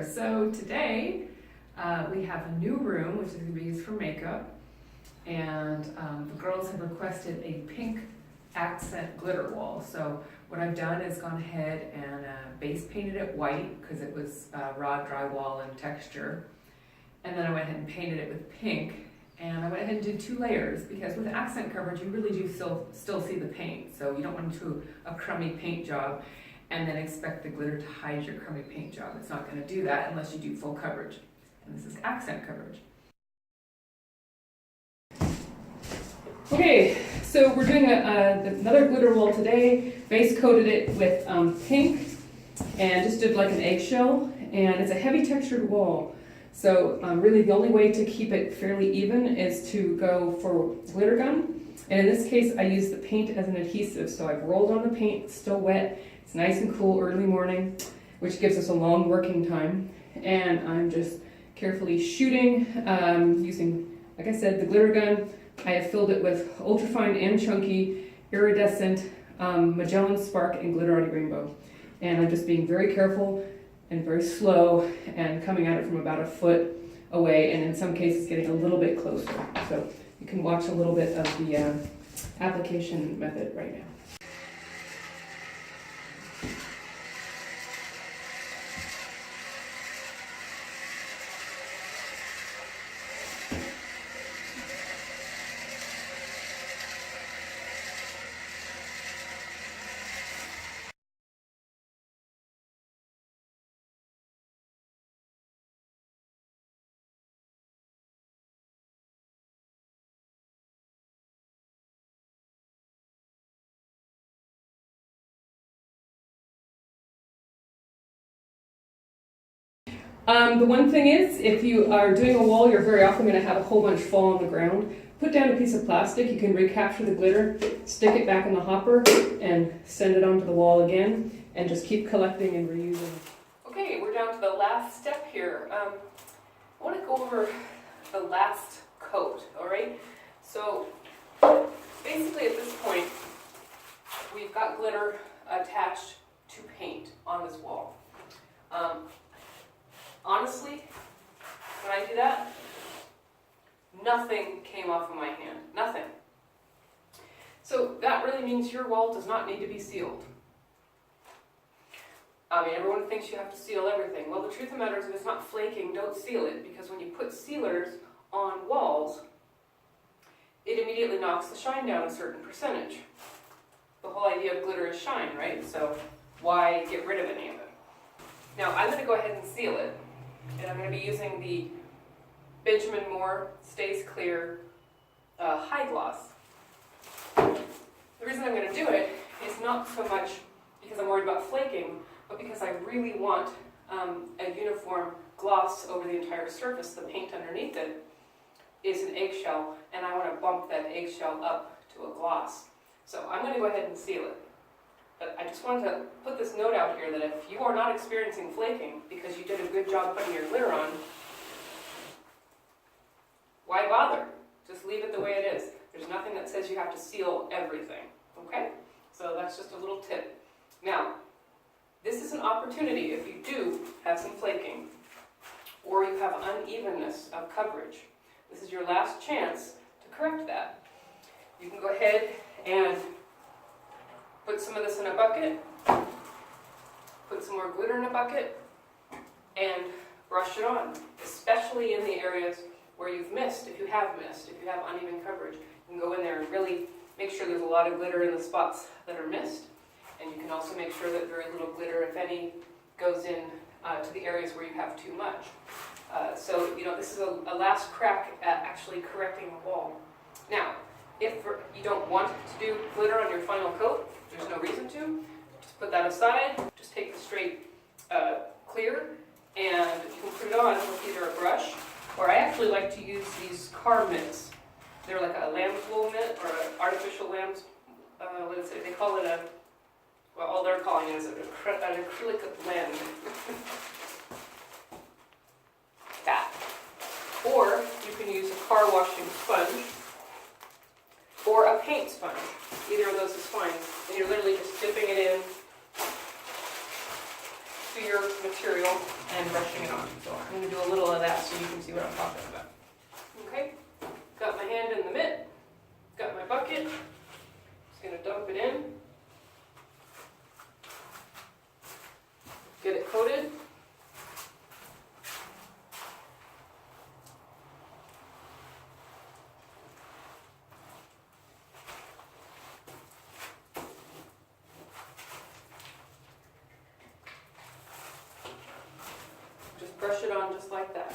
there. So today we have a new room which is going to be used for makeup, and the girls have requested a pink accent glitter wall. So what I've done is gone ahead and base painted it white because it was raw drywall in texture, and then I went ahead and painted it with pink, and I went ahead and did 2 layers because with accent coverage you really do still see the paint, so you don't want to do a crummy paint job and then expect the glitter to hide your crummy paint job. It's not going to do that unless you do full coverage, and this is accent coverage. Okay, so we're doing another glitter wall today. Base coated it with pink and just did like an eggshell, and it's a heavy textured wall. So really the only way to keep it fairly even is to go for glitter gun. And in this case I use the paint as an adhesive. So I've rolled on the paint, it's still wet, it's nice and cool early morning, which gives us a long working time. And I'm just carefully shooting using, like I said, the glitter gun. I have filled it with ultrafine and chunky iridescent Magellan Spark and Glitterati Rainbow. And I'm just being very careful and very slow and coming at it from about a foot away, and in some cases getting a little bit closer. So you can watch a little bit of the application method right now. The one thing is, if you are doing a wall, you're very often going to have a whole bunch fall on the ground. Put down a piece of plastic, you can recapture the glitter, stick it back in the hopper, and send it onto the wall again, and just keep collecting and reusing. Okay, we're down to the last step here. I want to go over the last coat, alright? So, basically at this point, we've got glitter attached to paint on this wall. Honestly, when I do that, nothing came off of my hand. Nothing. So that really means your wall does not need to be sealed. I mean, everyone thinks you have to seal everything. Well, the truth of the matter is if it's not flaking, don't seal it, because when you put sealers on walls, it immediately knocks the shine down a certain percentage. The whole idea of glitter is shine, right? So why get rid of any of it? Now, I'm going to go ahead and seal it. And I'm going to be using the Benjamin Moore Stays Clear High Gloss. The reason I'm going to do it is not so much because I'm worried about flaking, but because I really want a uniform gloss over the entire surface. The paint underneath it is an eggshell, and I want to bump that eggshell up to a gloss. So I'm going to go ahead and seal it. But I just wanted to put this note out here that if you are not experiencing flaking because you did a good job putting your glitter on, why bother? Just leave it the way it is. There's nothing that says you have to seal everything, okay? So that's just a little tip. Now, this is an opportunity if you do have some flaking or you have unevenness of coverage. This is your last chance to correct that. You can go ahead and put some of this in a bucket, put some more glitter in a bucket, and brush it on, especially in the areas where you've missed. If you have missed, if you have uneven coverage, you can go in there and really make sure there's a lot of glitter in the spots that are missed, and you can also make sure that very little glitter, if any, goes in to the areas where you have too much. So, you know, this is a last crack at actually correcting the wall. Now, if you don't want to do glitter on your final coat, there's no reason to. Just put that aside. Just take the straight clear, and you can put it on with either a brush, or I actually like to use these car mitts. They're like a lamb's wool mitt, or an artificial lamb's, what is it? They call it well, all they're calling it is an acrylic lens. That. Or you can use a car washing sponge, or a paint sponge. Either of those is fine. And you're literally just dipping it in to your material and brushing it on. like that.